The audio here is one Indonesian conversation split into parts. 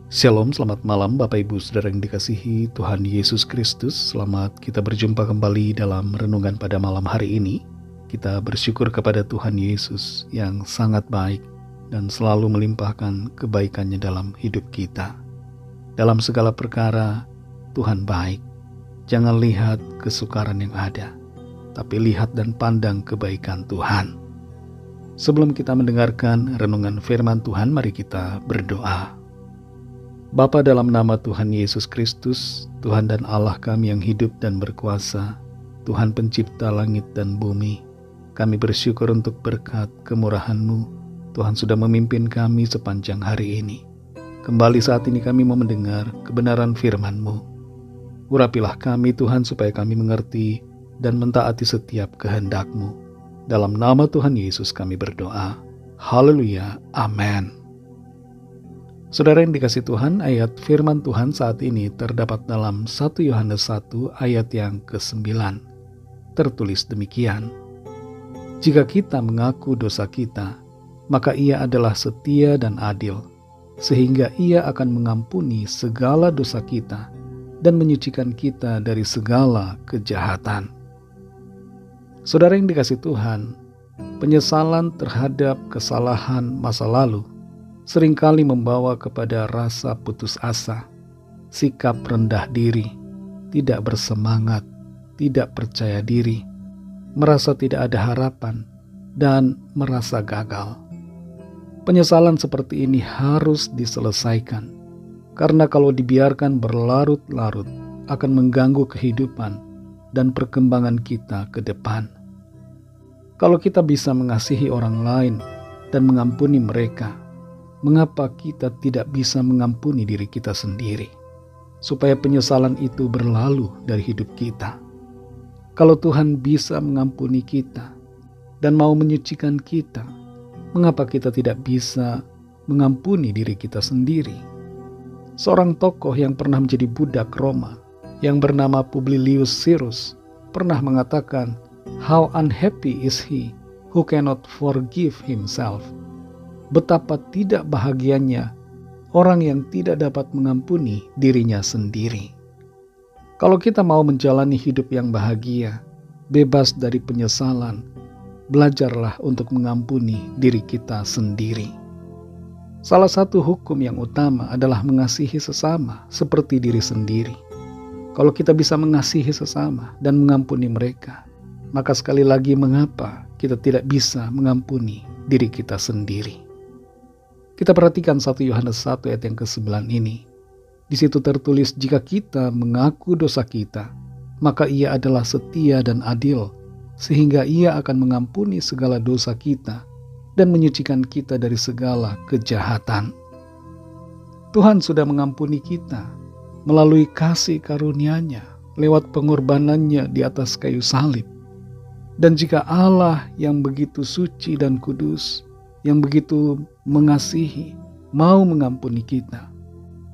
Shalom, selamat malam Bapak Ibu Saudara yang dikasihi Tuhan Yesus Kristus. Selamat kita berjumpa kembali dalam renungan pada malam hari ini. Kita bersyukur kepada Tuhan Yesus yang sangat baik dan selalu melimpahkan kebaikannya dalam hidup kita. Dalam segala perkara, Tuhan baik. Jangan lihat kesukaran yang ada, tapi lihat dan pandang kebaikan Tuhan. Sebelum kita mendengarkan renungan firman Tuhan, mari kita berdoa. Bapa, dalam nama Tuhan Yesus Kristus, Tuhan dan Allah kami yang hidup dan berkuasa, Tuhan pencipta langit dan bumi, kami bersyukur untuk berkat kemurahan-Mu. Tuhan sudah memimpin kami sepanjang hari ini. Kembali saat ini kami mau mendengar kebenaran firman-Mu. Urapilah kami Tuhan supaya kami mengerti dan mentaati setiap kehendak-Mu. Dalam nama Tuhan Yesus kami berdoa. Haleluya. Amin. Saudara yang dikasihi Tuhan, ayat firman Tuhan saat ini terdapat dalam 1 Yohanes 1 ayat yang ke-9. Tertulis demikian, "Jika kita mengaku dosa kita, maka Ia adalah setia dan adil, sehingga Ia akan mengampuni segala dosa kita dan menyucikan kita dari segala kejahatan." Saudara yang dikasihi Tuhan, penyesalan terhadap kesalahan masa lalu seringkali membawa kepada rasa putus asa, sikap rendah diri, tidak bersemangat, tidak percaya diri, merasa tidak ada harapan, dan merasa gagal. Penyesalan seperti ini harus diselesaikan, karena kalau dibiarkan berlarut-larut akan mengganggu kehidupan dan perkembangan kita ke depan. Kalau kita bisa mengasihi orang lain dan mengampuni mereka, mengapa kita tidak bisa mengampuni diri kita sendiri, supaya penyesalan itu berlalu dari hidup kita? Kalau Tuhan bisa mengampuni kita dan mau menyucikan kita, mengapa kita tidak bisa mengampuni diri kita sendiri? Seorang tokoh yang pernah menjadi budak Roma, yang bernama Publilius Syrus, pernah mengatakan, "How unhappy is he who cannot forgive himself." Betapa tidak bahagianya orang yang tidak dapat mengampuni dirinya sendiri. Kalau kita mau menjalani hidup yang bahagia, bebas dari penyesalan, belajarlah untuk mengampuni diri kita sendiri. Salah satu hukum yang utama adalah mengasihi sesama seperti diri sendiri. Kalau kita bisa mengasihi sesama dan mengampuni mereka, maka sekali lagi mengapa kita tidak bisa mengampuni diri kita sendiri? Kita perhatikan 1 Yohanes 1 ayat yang ke-9 ini. Di situ tertulis, "Jika kita mengaku dosa kita, maka Ia adalah setia dan adil, sehingga Ia akan mengampuni segala dosa kita dan menyucikan kita dari segala kejahatan." Tuhan sudah mengampuni kita melalui kasih karunia-Nya lewat pengorbanannya di atas kayu salib. Dan jika Allah yang begitu suci dan kudus, yang begitu mengasihi, mau mengampuni kita,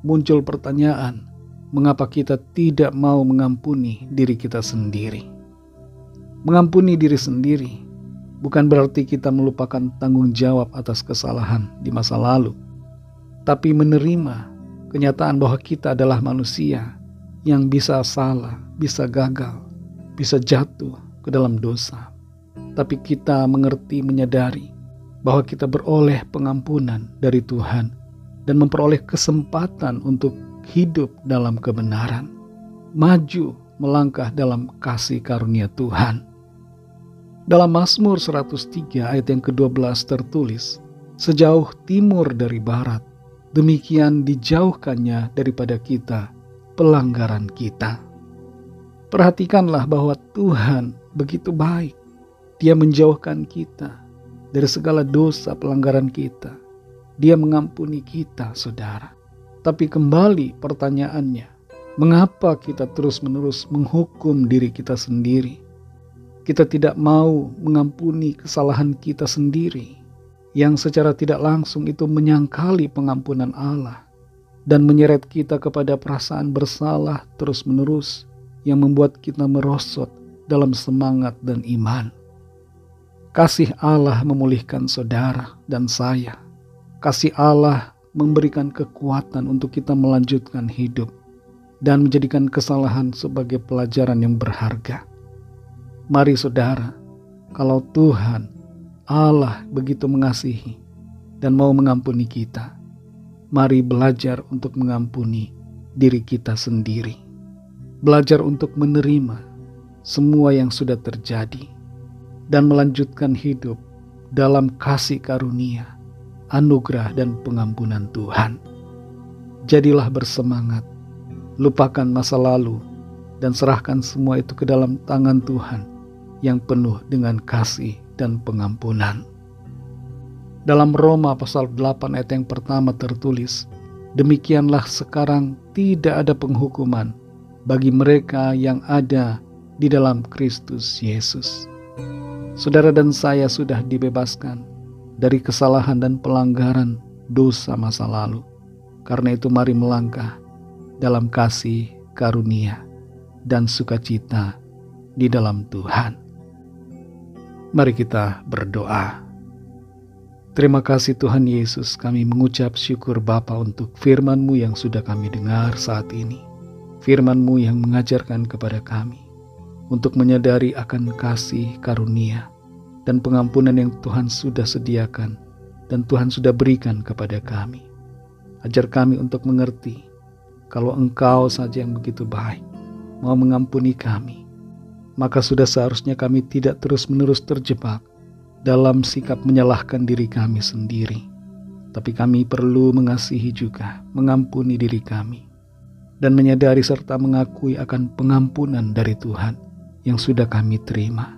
muncul pertanyaan, mengapa kita tidak mau mengampuni diri kita sendiri? Mengampuni diri sendiri bukan berarti kita melupakan tanggung jawab atas kesalahan di masa lalu, tapi menerima kenyataan bahwa kita adalah manusia yang bisa salah, bisa gagal, bisa jatuh ke dalam dosa. Tapi kita mengerti, menyadari bahwa kita beroleh pengampunan dari Tuhan dan memperoleh kesempatan untuk hidup dalam kebenaran, maju melangkah dalam kasih karunia Tuhan. Dalam Mazmur 103 ayat yang ke-12 tertulis, "Sejauh timur dari barat, demikian dijauhkannya daripada kita pelanggaran kita." Perhatikanlah bahwa Tuhan begitu baik. Dia menjauhkan kita dari segala dosa pelanggaran kita. Dia mengampuni kita, saudara. Tapi kembali pertanyaannya, mengapa kita terus-menerus menghukum diri kita sendiri? Kita tidak mau mengampuni kesalahan kita sendiri, yang secara tidak langsung itu menyangkali pengampunan Allah dan menyeret kita kepada perasaan bersalah terus-menerus yang membuat kita merosot dalam semangat dan iman. Kasih Allah memulihkan saudara dan saya. Kasih Allah memberikan kekuatan untuk kita melanjutkan hidup dan menjadikan kesalahan sebagai pelajaran yang berharga. Mari saudara, kalau Tuhan Allah begitu mengasihi dan mau mengampuni kita, mari belajar untuk mengampuni diri kita sendiri. Belajar untuk menerima semua yang sudah terjadi dan melanjutkan hidup dalam kasih karunia, anugerah dan pengampunan Tuhan. Jadilah bersemangat, lupakan masa lalu dan serahkan semua itu ke dalam tangan Tuhan yang penuh dengan kasih dan pengampunan. Dalam Roma pasal 8 ayat yang pertama tertulis, demikianlah sekarang tidak ada penghukuman bagi mereka yang ada di dalam Kristus Yesus. Saudara dan saya sudah dibebaskan dari kesalahan dan pelanggaran dosa masa lalu. Karena itu mari melangkah dalam kasih, karunia, dan sukacita di dalam Tuhan. Mari kita berdoa. Terima kasih Tuhan Yesus, kami mengucap syukur Bapa untuk firman-Mu yang sudah kami dengar saat ini. Firman-Mu yang mengajarkan kepada kami untuk menyadari akan kasih, karunia, dan pengampunan yang Tuhan sudah sediakan dan Tuhan sudah berikan kepada kami. Ajar kami untuk mengerti kalau Engkau saja yang begitu baik mau mengampuni kami, maka sudah seharusnya kami tidak terus-menerus terjebak dalam sikap menyalahkan diri kami sendiri. Tapi kami perlu mengasihi juga, mengampuni diri kami, dan menyadari serta mengakui akan pengampunan dari Tuhan yang sudah kami terima,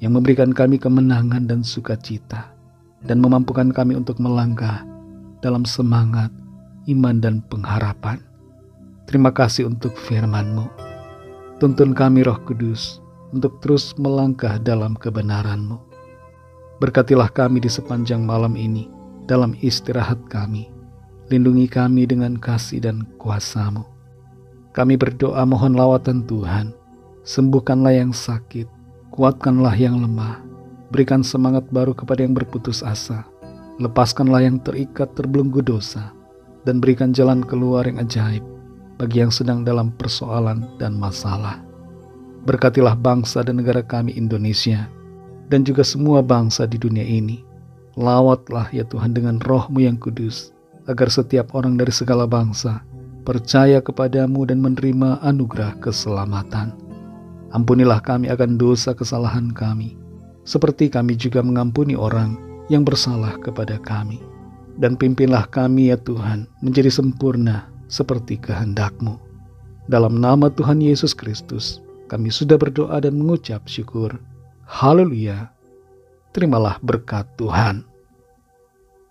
yang memberikan kami kemenangan dan sukacita, dan memampukan kami untuk melangkah dalam semangat, iman, dan pengharapan. Terima kasih untuk firman-Mu. Tuntun kami Roh Kudus untuk terus melangkah dalam kebenaran-Mu. Berkatilah kami di sepanjang malam ini dalam istirahat kami. Lindungi kami dengan kasih dan kuasa-Mu. Kami berdoa mohon lawatan Tuhan. Sembuhkanlah yang sakit, kuatkanlah yang lemah, berikan semangat baru kepada yang berputus asa, lepaskanlah yang terikat terbelenggu dosa, dan berikan jalan keluar yang ajaib bagi yang sedang dalam persoalan dan masalah. Berkatilah bangsa dan negara kami Indonesia, dan juga semua bangsa di dunia ini. Lawatlah ya Tuhan dengan Roh-Mu yang kudus, agar setiap orang dari segala bangsa percaya kepadamu dan menerima anugerah keselamatan. Ampunilah kami akan dosa kesalahan kami, seperti kami juga mengampuni orang yang bersalah kepada kami. Dan pimpinlah kami ya Tuhan menjadi sempurna seperti kehendak-Mu. Dalam nama Tuhan Yesus Kristus, kami sudah berdoa dan mengucap syukur. Haleluya. Terimalah berkat Tuhan.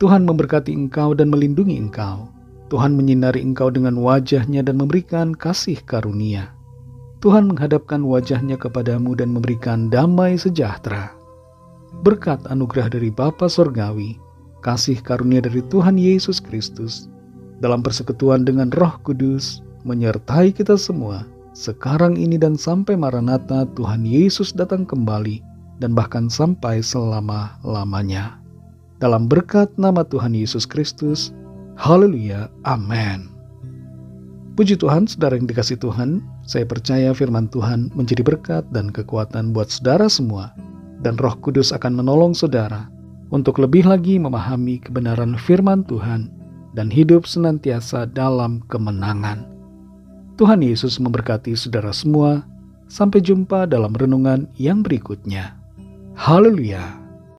Tuhan memberkati engkau dan melindungi engkau. Tuhan menyinari engkau dengan wajah-Nya dan memberikan kasih karunia. Tuhan menghadapkan wajah-Nya kepadamu dan memberikan damai sejahtera. Berkat anugerah dari Bapa Sorgawi, kasih karunia dari Tuhan Yesus Kristus, dalam persekutuan dengan Roh Kudus, menyertai kita semua, sekarang ini dan sampai Maranatha Tuhan Yesus datang kembali, dan bahkan sampai selama-lamanya. Dalam berkat nama Tuhan Yesus Kristus, haleluya, amin. Puji Tuhan, saudara yang dikasihi Tuhan, saya percaya firman Tuhan menjadi berkat dan kekuatan buat saudara semua, dan Roh Kudus akan menolong saudara untuk lebih lagi memahami kebenaran firman Tuhan dan hidup senantiasa dalam kemenangan. Tuhan Yesus memberkati saudara semua. Sampai jumpa dalam renungan yang berikutnya. Haleluya.